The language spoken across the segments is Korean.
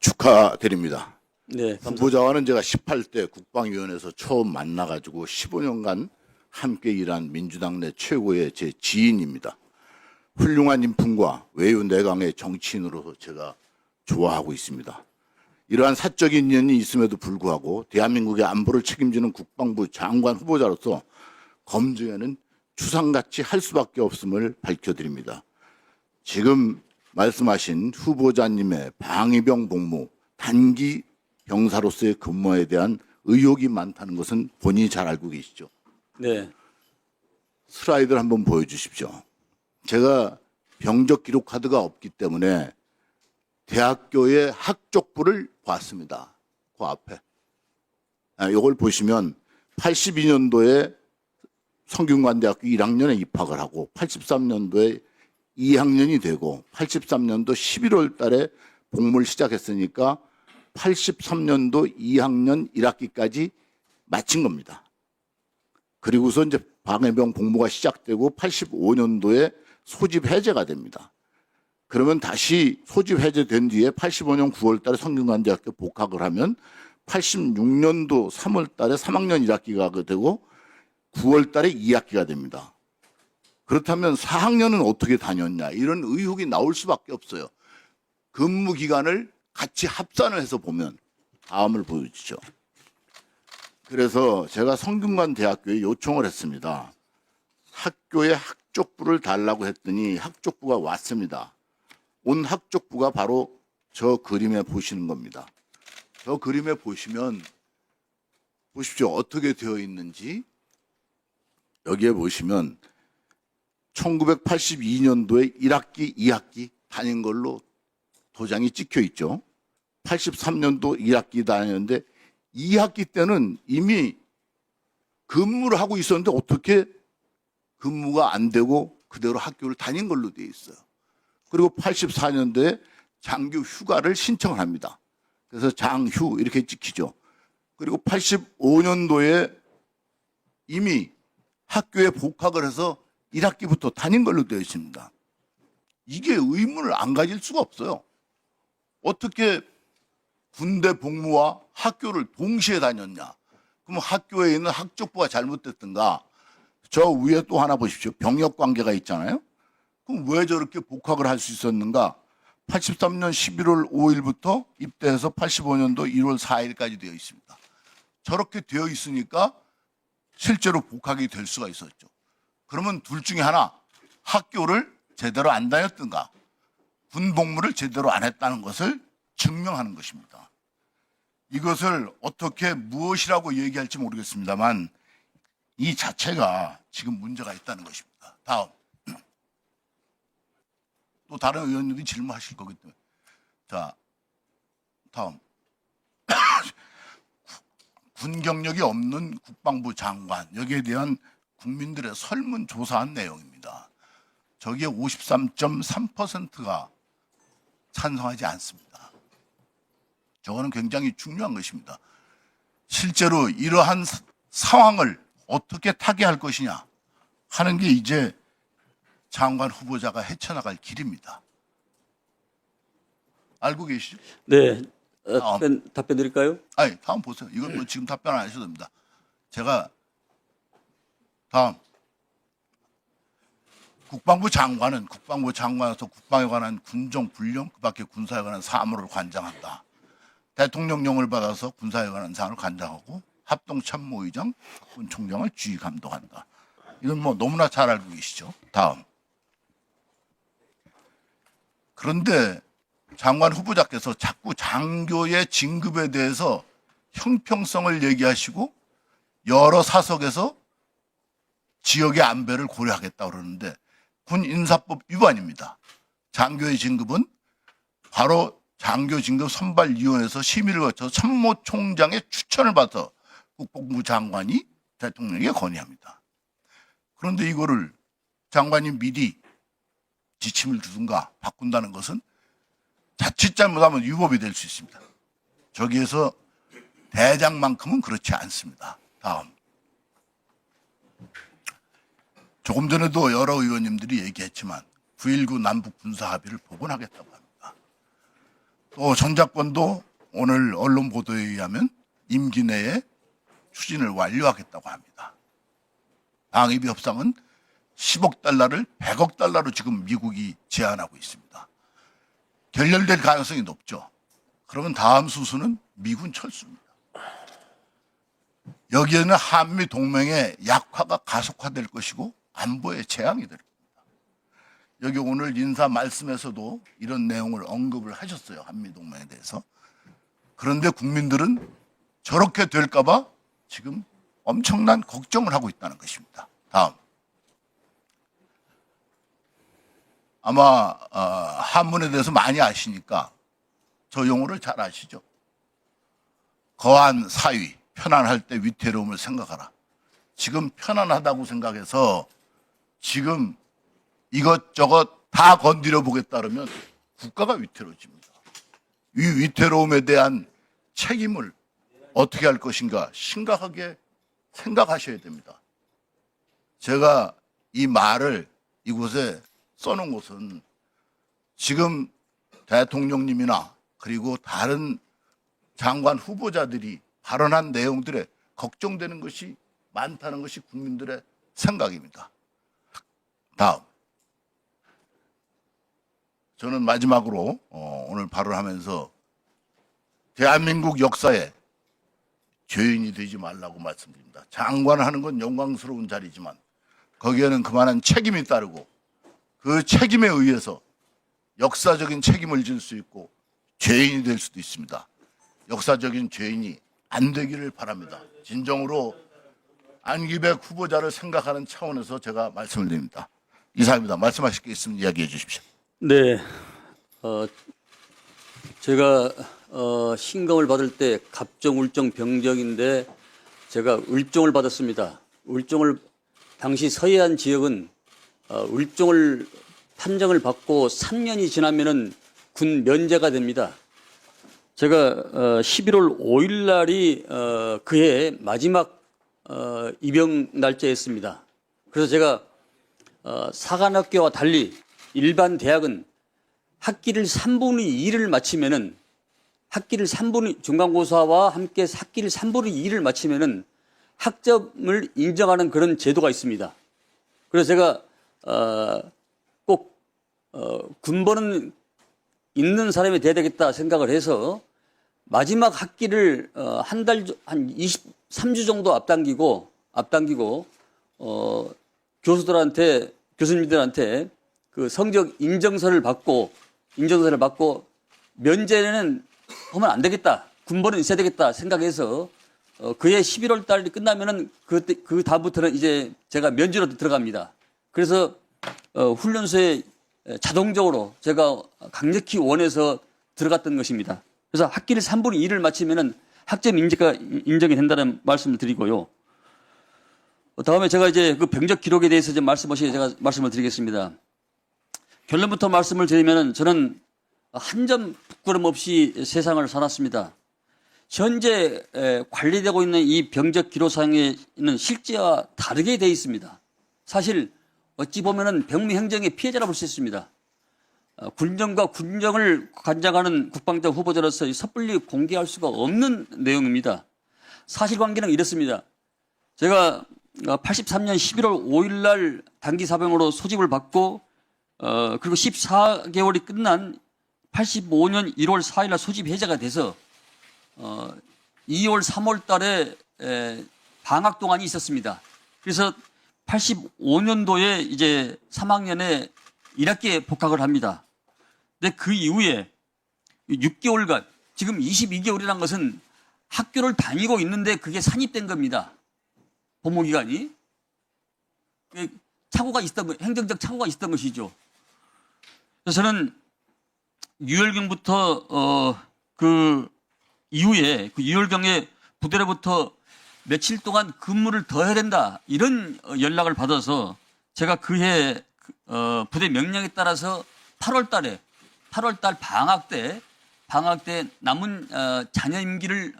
축하드립니다. 네, 감사합니다. 후보자와는 제가 18대 국방위원회에서 처음 만나가지고 15년간 함께 일한 민주당 내 최고의 제 지인입니다. 훌륭한 인품과 외유 내강의 정치인으로서 제가 좋아하고 있습니다. 이러한 사적인 인연이 있음에도 불구하고 대한민국의 안보를 책임지는 국방부 장관 후보자로서 검증에는 추상같이 할 수밖에 없음을 밝혀드립니다. 지금 말씀하신 후보자님의 방위병 복무, 단기 병사로서의 근무에 대한 의혹이 많다는 것은 본인이 잘 알고 계시죠? 네, 슬라이드를 한번 보여주십시오. 제가 병적 기록 카드가 없기 때문에 대학교의 학족부를 봤습니다. 그 앞에. 이걸 보시면 82년도에 성균관대학교 1학년에 입학을 하고 83년도에 2학년이 되고 83년도 11월 달에 복무를 시작했으니까 83년도 2학년 1학기까지 마친 겁니다. 그리고서 이제 방해병 복무가 시작되고 85년도에 소집 해제가 됩니다. 그러면 다시 소집 해제된 뒤에 85년 9월 달에 성균관대학교 복학을 하면 86년도 3월 달에 3학년 1학기가 되고 9월 달에 2학기가 됩니다. 그렇다면 4학년은 어떻게 다녔냐 이런 의혹이 나올 수밖에 없어요. 근무 기간을 같이 합산을 해서 보면 다음을 보여주죠. 그래서 제가 성균관대학교에 요청을 했습니다. 학교에 학족부를 달라고 했더니 학족부가 왔습니다. 온 학족부가 바로 저 그림에 보시는 겁니다. 저 그림에 보시면 보십시오. 어떻게 되어 있는지. 여기에 보시면 1982년도에 1학기, 2학기 다닌 걸로 도장이 찍혀 있죠. 83년도 1학기 다녔는데 2학기 때는 이미 근무를 하고 있었는데 어떻게 근무가 안 되고 그대로 학교를 다닌 걸로 되어 있어요. 그리고 84년도에 장교 휴가를 신청을 합니다. 그래서 장휴 이렇게 찍히죠. 그리고 85년도에 이미 학교에 복학을 해서 1학기부터 다닌 걸로 되어 있습니다. 이게 의문을 안 가질 수가 없어요. 어떻게 군대 복무와 학교를 동시에 다녔냐? 그럼 학교에 있는 학족부가 잘못됐던가? 저 위에 또 하나 보십시오. 병역 관계가 있잖아요. 그럼 왜 저렇게 복학을 할 수 있었는가? 83년 11월 5일부터 입대해서 85년도 1월 4일까지 되어 있습니다. 저렇게 되어 있으니까 실제로 복학이 될 수가 있었죠. 그러면 둘 중에 하나, 학교를 제대로 안 다녔던가, 군 복무를 제대로 안 했다는 것을 증명하는 것입니다. 이것을 어떻게 무엇이라고 얘기할지 모르겠습니다만 이 자체가 지금 문제가 있다는 것입니다. 다음. 또 다른 의원님들이 질문하실 거기 때문에. 자, 다음. 군 경력이 없는 국방부 장관, 여기에 대한 국민들의 설문조사한 내용입니다. 저기에 53.3%가 찬성하지 않습니다. 저거는 굉장히 중요한 것입니다. 실제로 이러한 상황을 어떻게 타개할 것이냐 하는 게 이제 장관 후보자가 헤쳐나갈 길입니다. 알고 계시죠? 네, 답변 드릴까요? 아니, 다음 보세요. 이건 뭐 지금 답변 안 하셔도 됩니다. 제가 다음. 국방부 장관으로서 국방에 관한 군정 군령, 그 밖에 군사에 관한 사무를 관장한다. 대통령령을 받아서 군사에 관한 사안을 관장하고 합동참모의장, 군총장을 주의 감독한다. 이건 뭐 너무나 잘 알고 계시죠. 다음. 그런데 장관 후보자께서 자꾸 장교의 진급에 대해서 형평성을 얘기하시고 여러 사석에서 지역의 안배를 고려하겠다고 그러는데 군 인사법 위반입니다. 장교의 진급은 바로 장교 진급 선발위원회에서 심의를 거쳐서 참모총장의 추천을 받아 국방부 장관이 대통령에게 건의합니다. 그런데 이거를 장관이 미리 지침을 주든가 바꾼다는 것은 자칫 잘못하면 위법이 될 수 있습니다. 저기에서 대장만큼은 그렇지 않습니다. 다음. 조금 전에도 여러 의원님들이 얘기했지만 9.19 남북 군사 합의를 복원하겠다고 합니다. 또 전작권도 오늘 언론 보도에 의하면 임기 내에 추진을 완료하겠다고 합니다. 방위비 협상은 10억 달러를 100억 달러로 지금 미국이 제안하고 있습니다. 결렬될 가능성이 높죠. 그러면 다음 수순은 미군 철수입니다. 여기에는 한미 동맹의 약화가 가속화될 것이고 안보에 재앙이 될 겁니다. 여기 오늘 인사 말씀에서도 이런 내용을 언급을 하셨어요. 한미 동맹에 대해서. 그런데 국민들은 저렇게 될까 봐 지금 엄청난 걱정을 하고 있다는 것입니다. 다음. 아마 한문에 대해서 많이 아시니까 저 용어를 잘 아시죠? 거한 사위, 편안할 때 위태로움을 생각하라. 지금 편안하다고 생각해서 지금 이것저것 다 건드려 보겠다 그러면 국가가 위태로워집니다. 이 위태로움에 대한 책임을 어떻게 할 것인가 심각하게 생각하셔야 됩니다. 제가 이 말을 이곳에 써놓은 것은 지금 대통령님이나 그리고 다른 장관 후보자들이 발언한 내용들에 걱정되는 것이 많다는 것이 국민들의 생각입니다. 다음. 저는 마지막으로 오늘 발언하면서 대한민국 역사에 죄인이 되지 말라고 말씀드립니다. 장관을 하는 건 영광스러운 자리지만 거기에는 그만한 책임이 따르고 그 책임에 의해서 역사적인 책임을 질 수 있고 죄인이 될 수도 있습니다. 역사적인 죄인이 안 되기를 바랍니다. 진정으로 안기백 후보자를 생각하는 차원에서 제가 말씀을 드립니다. 이상입니다. 말씀하실 게 있으면 이야기해 주십시오. 네. 제가 신검을 받을 때 갑종, 울종, 병정인데 제가 을종을 받았습니다. 을종을 당시 서해안 지역은 을종을 판정을 받고 3년이 지나면은 군 면제가 됩니다. 제가 11월 5일 날이 그해 마지막 입영 날짜였습니다. 그래서 제가 사관학교와 달리 일반 대학은 학기를 3분의 2를 마치면은 중간고사와 함께 학기를 3분의 2를 마치면은 학점을 인정하는 그런 제도가 있습니다. 그래서 제가 꼭 군번은 있는 사람이 돼야 되겠다 생각을 해서 마지막 학기를 한 23주 정도 앞당기고 교수님들한테 그 성적 인정서를 받고 면제는 하면 안 되겠다. 군번은 있어야 되겠다 생각해서 그해 11월 달이 끝나면은 그 다음부터는 이제 제가 면제로 들어갑니다. 그래서 훈련소에 자동적으로 제가 강력히 원해서 들어갔던 것입니다. 그래서 학기를 3분의 2를 마치면은 학점 인정이 된다는 말씀을 드리고요. 다음에 제가 이제 그 병적 기록에 대해서 좀 제가 말씀을 드리겠습니다. 결론부터 말씀을 드리면은 저는 한 점 부끄럼 없이 세상을 살았습니다. 현재 관리되고 있는 이 병적 기록상에는 실제와 다르게 되어 있습니다. 사실 어찌 보면은 병무행정의 피해자라 볼 수 있습니다. 군정과 군정을 관장하는 국방장 후보자로서 섣불리 공개할 수가 없는 내용입니다. 사실관계는 이렇습니다. 제가 83년 11월 5일 날 단기 사병으로 소집을 받고 그리고 14개월이 끝난 85년 1월 4일 날 소집 해제가 돼서 2월 3월 달에 방학 동안이 있었습니다. 그래서 85년도에 이제 3학년에 1학기에 복학을 합니다. 근데 그 이후에 6개월간 지금 22개월이라는 것은 학교를 다니고 있는데 그게 산입된 겁니다. 복무기간이. 착오가 있었던, 행정적 착오가 있었던 것이죠. 그래서 저는 유혈경부터 그 이후에 그 유혈경의 부대로부터 며칠 동안 근무를 더 해야 된다 이런 연락을 받아서 제가 그해 부대 명령에 따라서 8월 달 방학 때 남은 자녀 임기를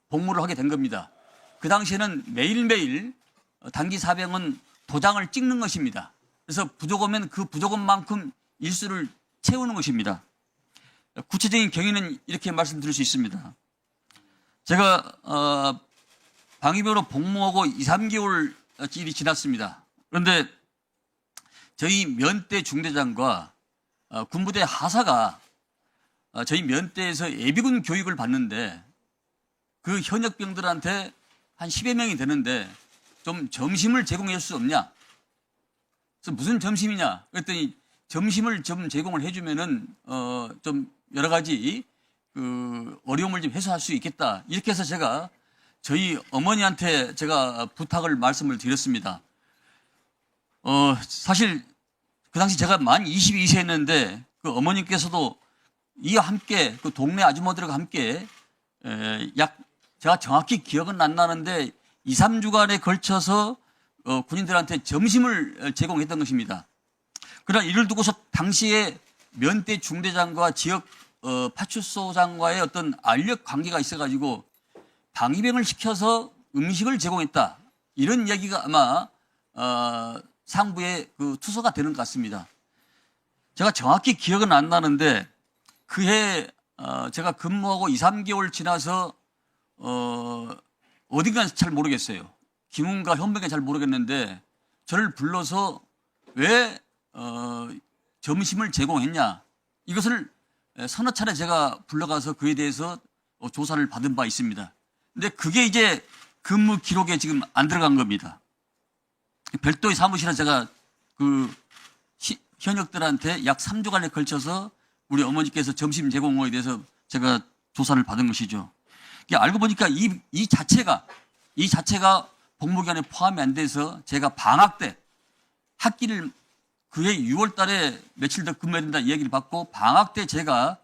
복무를 하게 된 겁니다. 그 당시에는 매일매일 단기 사병은 도장을 찍는 것입니다. 그래서 부족하면 그 부족한만큼 일수를 채우는 것입니다. 구체적인 경위는 이렇게 말씀드릴 수 있습니다. 제가 방위병으로 복무하고 2, 3개월 일이 지났습니다. 그런데 저희 면대 중대장과 군부대 하사가 저희 면대에서 예비군 교육을 받는데 그 현역병들한테 한 10여 명이 되는데 좀 점심을 제공해 줄 수 없냐? 그래서 무슨 점심이냐? 그랬더니 점심을 좀 제공을 해주면은 좀 여러 가지 그 어려움을 좀 해소할 수 있겠다. 이렇게 해서 제가 저희 어머니한테 제가 부탁을 말씀을 드렸습니다. 사실 그 당시 제가 만 22세였는데 그 어머님께서도 이와 함께 그 동네 아주머니들과 함께 제가 정확히 기억은 안 나는데 2, 3주간에 걸쳐서 군인들한테 점심을 제공했던 것입니다. 그러나 이를 두고서 당시에 면대 중대장과 지역 파출소장과의 어떤 알력 관계가 있어가지고 방위병을 시켜서 음식을 제공했다. 이런 이야기가 아마 상부에 그 투서가 되는 것 같습니다. 제가 정확히 기억은 안 나는데 그해 제가 근무하고 2, 3개월 지나서 어딘가 잘 모르겠어요. 김훈가 현병이 잘 모르겠는데 저를 불러서 왜 점심을 제공했냐 이것을 서너 차례 제가 불러가서 그에 대해서 조사를 받은 바 있습니다. 근데 그게 이제 근무 기록에 지금 안 들어간 겁니다. 별도의 사무실에 제가 그 현역들한테 약 3주간에 걸쳐서 우리 어머니께서 점심 제공에 대해서 제가 조사를 받은 것이죠. 알고 보니까 이 자체가 복무기간에 포함이 안 돼서 제가 방학 때 학기를 그해 6월 달에 며칠 더 근무해야 된다 이야기를 받고 방학 때 제가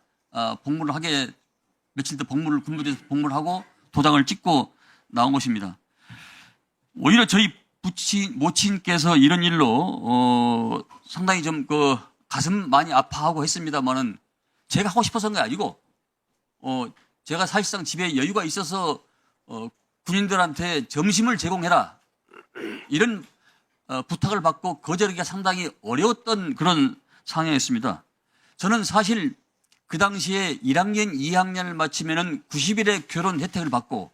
복무를 하게 며칠 더 군부대에서 복무를 하고 도장을 찍고 나온 것입니다. 오히려 저희 모친께서 이런 일로 상당히 좀 그 가슴 많이 아파하고 했습니다만은 제가 하고 싶어서 한 게 아니고 제가 사실상 집에 여유가 있어서 군인들한테 점심을 제공해라 이런 부탁을 받고 거절하기가 상당히 어려웠던 그런 상황이었습니다. 저는 사실 그 당시에 1학년, 2학년을 마치면은 90일의 결혼 혜택을 받고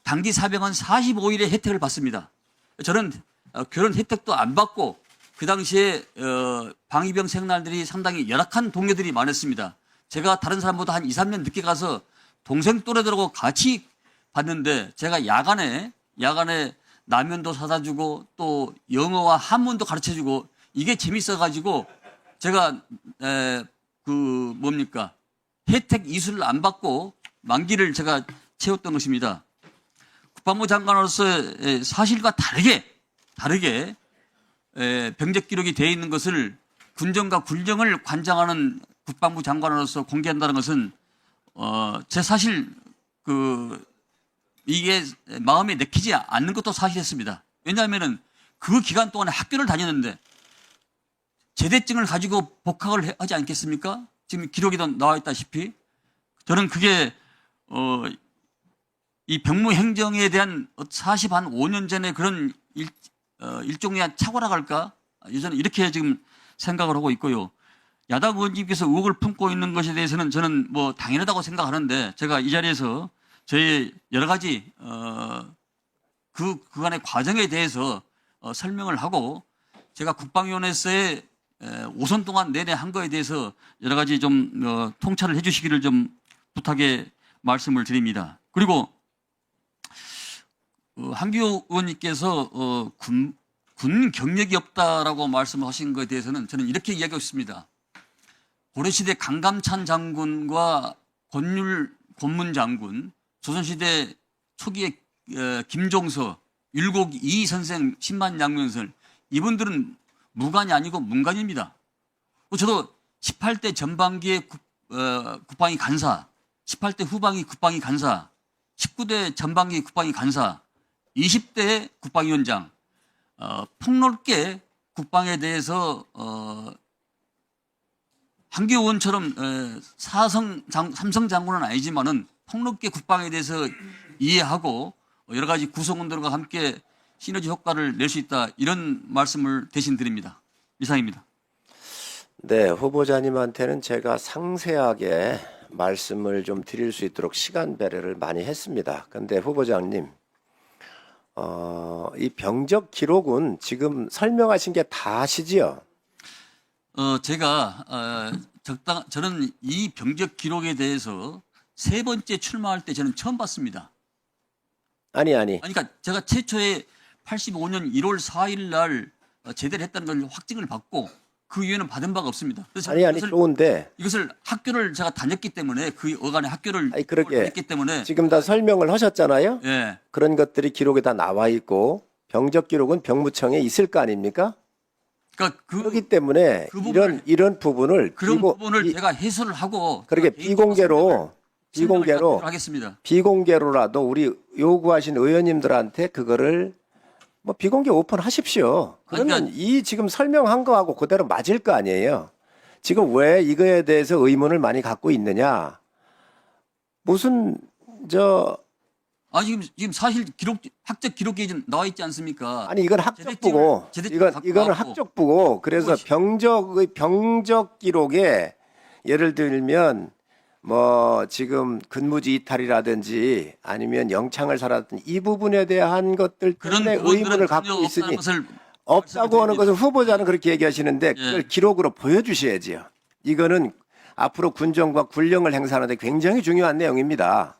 단기 사병은 45일의 혜택을 받습니다. 저는 결혼 혜택도 안 받고 그 당시에 방위병 생날들이 상당히 열악한 동료들이 많았습니다. 제가 다른 사람보다 한 2, 3년 늦게 가서 동생 또래들하고 같이 봤는데 제가 야간에 라면도 사다 주고 또 영어와 한문도 가르쳐 주고 이게 재밌어 가지고 제가 혜택 이수를 안 받고 만기를 제가 채웠던 것입니다. 국방부 장관으로서 사실과 다르게 병적 기록이 되어 있는 것을 군정과 군정을 관장하는 국방부 장관으로서 공개한다는 것은 제 사실 이게 마음에 내키지 않는 것도 사실이었습니다. 왜냐하면은 그 기간 동안에 학교를 다녔는데 제대증을 가지고 복학을 하지 않겠습니까? 지금 기록에도 나와 있다시피 저는 그게 이 병무 행정에 대한 45년 전에 그런 일종의 착오라 할까? 저는 이렇게 지금 생각을 하고 있고요. 야당 의원님께서 의혹을 품고 있는 것에 대해서는 저는 뭐 당연하다고 생각하는데 제가 이 자리에서 저희 여러 가지 그간의 과정에 대해서 설명을 하고 제가 국방위원회에서의 5선 동안 내내 한 거에 대해서 여러 가지 좀 통찰을 해 주시기를 좀 부탁의 말씀을 드립니다. 그리고 한기호 의원님께서 군 경력이 없다라고 말씀하신 것에 대해서는 저는 이렇게 이야기하고 있습니다. 고려시대 강감찬 장군과 권율 권문 장군, 조선시대 초기에 김종서, 율곡 이 선생, 신만양면설 이분들은 무관이 아니고 문관입니다. 저도 18대 전반기에 국방위 간사, 18대 후반기 국방위 간사, 19대 전반기 국방위 간사, 20대 국방위원장, 폭넓게 국방에 대해서 한기호 의원처럼 삼성 장군은 아니지만은 폭넓게 국방에 대해서 이해하고 여러 가지 구성원들과 함께 시너지 효과를 낼 수 있다 이런 말씀을 대신 드립니다. 이상입니다. 네, 후보자님한테는 제가 상세하게 말씀을 좀 드릴 수 있도록 시간 배려를 많이 했습니다. 근데 후보자님, 이 병적 기록은 지금 설명하신 게 다 아시지요? 제가 저는 이 병적 기록에 대해서 세 번째 출마할 때 저는 처음 봤습니다. 아니. 그러니까 제가 최초에 85년 1월 4일 날 제대를 했다는 걸 확증을 받고 그 이후에는 받은 바가 없습니다. 그래서 아니, 좋은데. 이것을 학교를 제가 다녔기 때문에 그 어간의 학교를 아니, 그러게. 다녔기 때문에 지금 다 설명을 하셨잖아요? 예. 그런 것들이 기록에 다 나와 있고, 병적 기록은 병무청에 있을 거 아닙니까? 그러니까 그렇기 때문에 그 부분을, 이런 부분을 그런 부분을 제가 해소를 하고 그렇게 비공개로 하겠습니다. 비공개로라도 우리 요구하신 의원님들한테 그거를 뭐 비공개 오픈하십시오. 그러면 그러니까 이 지금 설명한 거하고 그대로 맞을 거 아니에요. 지금 왜 이거에 대해서 의문을 많이 갖고 있느냐? 무슨 지금 사실 학적 기록에 좀 나와 있지 않습니까? 아니 이건 학적부고 이거는 학적부고 그래서 병적 기록에 예를 들면 뭐 지금 근무지 이탈이라든지 아니면 영창을 살았던 이 부분에 대한 것들 때문에 의문을 갖고 있으니 없다고 하는 것은 후보자는 그렇게 얘기하시는데 그걸 기록으로 보여주셔야지요. 이거는 앞으로 군정과 군령을 행사하는데 굉장히 중요한 내용입니다.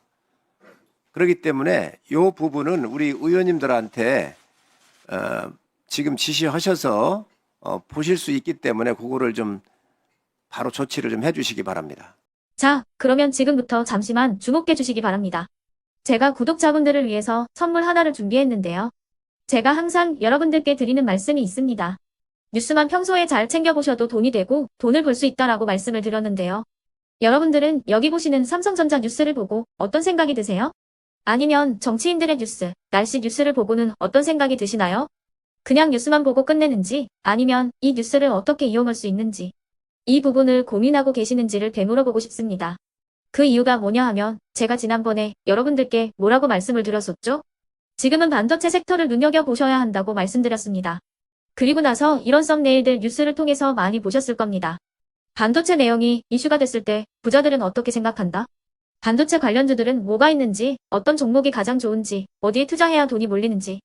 그렇기 때문에 이 부분은 우리 의원님들한테 지금 지시하셔서 보실 수 있기 때문에 그거를 좀 바로 조치를 좀 해주시기 바랍니다. 자, 그러면 지금부터 잠시만 주목해 주시기 바랍니다. 제가 구독자분들을 위해서 선물 하나를 준비했는데요. 제가 항상 여러분들께 드리는 말씀이 있습니다. 뉴스만 평소에 잘 챙겨보셔도 돈이 되고 돈을 벌 수 있다라고 말씀을 드렸는데요. 여러분들은 여기 보시는 삼성전자 뉴스를 보고 어떤 생각이 드세요? 아니면 정치인들의 뉴스, 날씨 뉴스를 보고는 어떤 생각이 드시나요? 그냥 뉴스만 보고 끝내는지 아니면 이 뉴스를 어떻게 이용할 수 있는지 이 부분을 고민하고 계시는지를 되물어보고 싶습니다. 그 이유가 뭐냐 하면 제가 지난번에 여러분들께 뭐라고 말씀을 드렸었죠? 지금은 반도체 섹터를 눈여겨보셔야 한다고 말씀드렸습니다. 그리고 나서 이런 썸네일들 뉴스를 통해서 많이 보셨을 겁니다. 반도체 내용이 이슈가 됐을 때 부자들은 어떻게 생각한다? 반도체 관련주들은 뭐가 있는지, 어떤 종목이 가장 좋은지, 어디에 투자해야 돈이 몰리는지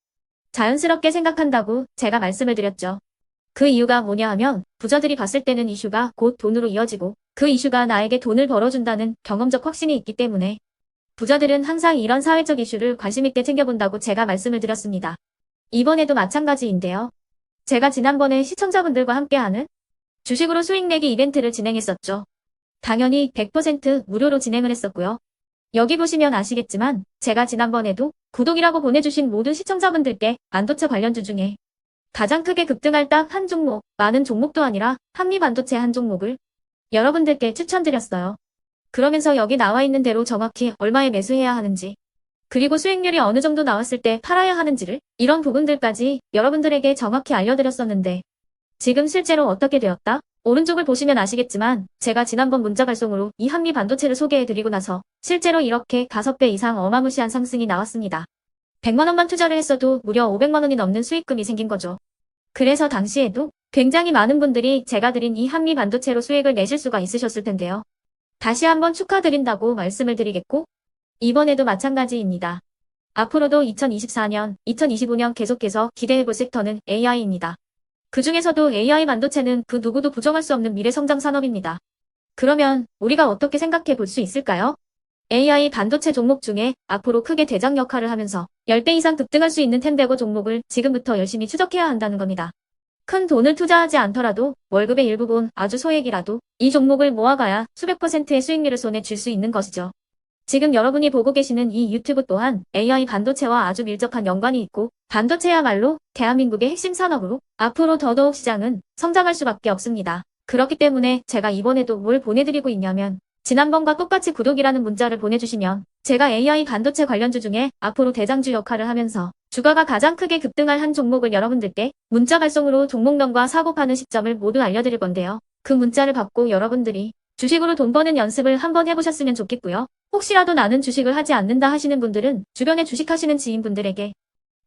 자연스럽게 생각한다고 제가 말씀을 드렸죠. 그 이유가 뭐냐 하면 부자들이 봤을 때는 이슈가 곧 돈으로 이어지고 그 이슈가 나에게 돈을 벌어준다는 경험적 확신이 있기 때문에 부자들은 항상 이런 사회적 이슈를 관심 있게 챙겨본다고 제가 말씀을 드렸습니다. 이번에도 마찬가지인데요. 제가 지난번에 시청자분들과 함께하는 주식으로 수익 내기 이벤트를 진행했었죠. 당연히 100% 무료로 진행을 했었고요. 여기 보시면 아시겠지만 제가 지난번에도 구독이라고 보내주신 모든 시청자분들께 반도체 관련주 중에 가장 크게 급등할 딱 한 종목, 많은 종목도 아니라 한미반도체 한 종목을 여러분들께 추천드렸어요. 그러면서 여기 나와 있는 대로 정확히 얼마에 매수해야 하는지, 그리고 수익률이 어느 정도 나왔을 때 팔아야 하는지를 이런 부분들까지 여러분들에게 정확히 알려드렸었는데 지금 실제로 어떻게 되었다? 오른쪽을 보시면 아시겠지만 제가 지난번 문자 발송으로 이 한미반도체를 소개해드리고 나서 실제로 이렇게 5배 이상 어마무시한 상승이 나왔습니다. 100만 원만 투자를 했어도 무려 500만 원이 넘는 수익금이 생긴 거죠. 그래서 당시에도 굉장히 많은 분들이 제가 드린 이 한미 반도체로 수익을 내실 수가 있으셨을 텐데요. 다시 한번 축하드린다고 말씀을 드리겠고 이번에도 마찬가지입니다. 앞으로도 2024년, 2025년 계속해서 기대해볼 섹터는 AI입니다. 그 중에서도 AI 반도체는 그 누구도 부정할 수 없는 미래 성장 산업입니다. 그러면 우리가 어떻게 생각해 볼 수 있을까요? AI 반도체 종목 중에 앞으로 크게 대장 역할을 하면서 10배 이상 급등할 수 있는 텐베고 종목을 지금부터 열심히 추적해야 한다는 겁니다. 큰 돈을 투자하지 않더라도 월급의 일부분 아주 소액이라도 이 종목을 모아가야 수백 %의 수익률을 손에 쥘 수 있는 것이죠. 지금 여러분이 보고 계시는 이 유튜브 또한 AI 반도체와 아주 밀접한 연관이 있고 반도체야말로 대한민국의 핵심 산업으로 앞으로 더더욱 시장은 성장할 수밖에 없습니다. 그렇기 때문에 제가 이번에도 뭘 보내드리고 있냐면 지난번과 똑같이 구독이라는 문자를 보내주시면 제가 AI 반도체 관련주 중에 앞으로 대장주 역할을 하면서 주가가 가장 크게 급등할 한 종목을 여러분들께 문자 발송으로 종목명과 사고 파는 시점을 모두 알려드릴 건데요. 그 문자를 받고 여러분들이 주식으로 돈 버는 연습을 한번 해보셨으면 좋겠고요. 혹시라도 나는 주식을 하지 않는다 하시는 분들은 주변에 주식하시는 지인분들에게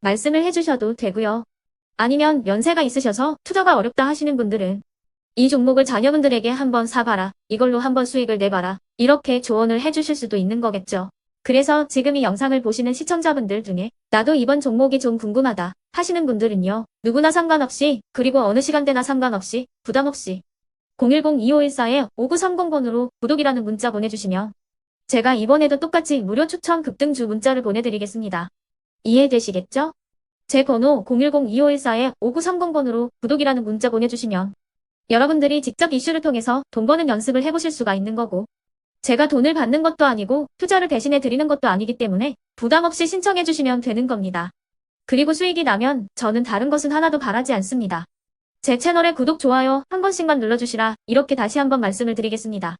말씀을 해주셔도 되고요. 아니면 연세가 있으셔서 투자가 어렵다 하시는 분들은 이 종목을 자녀분들에게 한번 사봐라. 이걸로 한번 수익을 내봐라. 이렇게 조언을 해주실 수도 있는 거겠죠. 그래서 지금 이 영상을 보시는 시청자분들 중에 나도 이번 종목이 좀 궁금하다 하시는 분들은요. 누구나 상관없이 그리고 어느 시간대나 상관없이 부담 없이 010-2514-5930번으로 구독이라는 문자 보내주시면 제가 이번에도 똑같이 무료 추천 급등주 문자를 보내드리겠습니다. 이해되시겠죠? 제 번호 010-2514-5930번으로 구독이라는 문자 보내주시면 여러분들이 직접 이슈를 통해서 돈 버는 연습을 해보실 수가 있는 거고 제가 돈을 받는 것도 아니고 투자를 대신해 드리는 것도 아니기 때문에 부담 없이 신청해 주시면 되는 겁니다. 그리고 수익이 나면 저는 다른 것은 하나도 바라지 않습니다. 제 채널에 구독, 좋아요 한 번씩만 눌러주시라 이렇게 다시 한번 말씀을 드리겠습니다.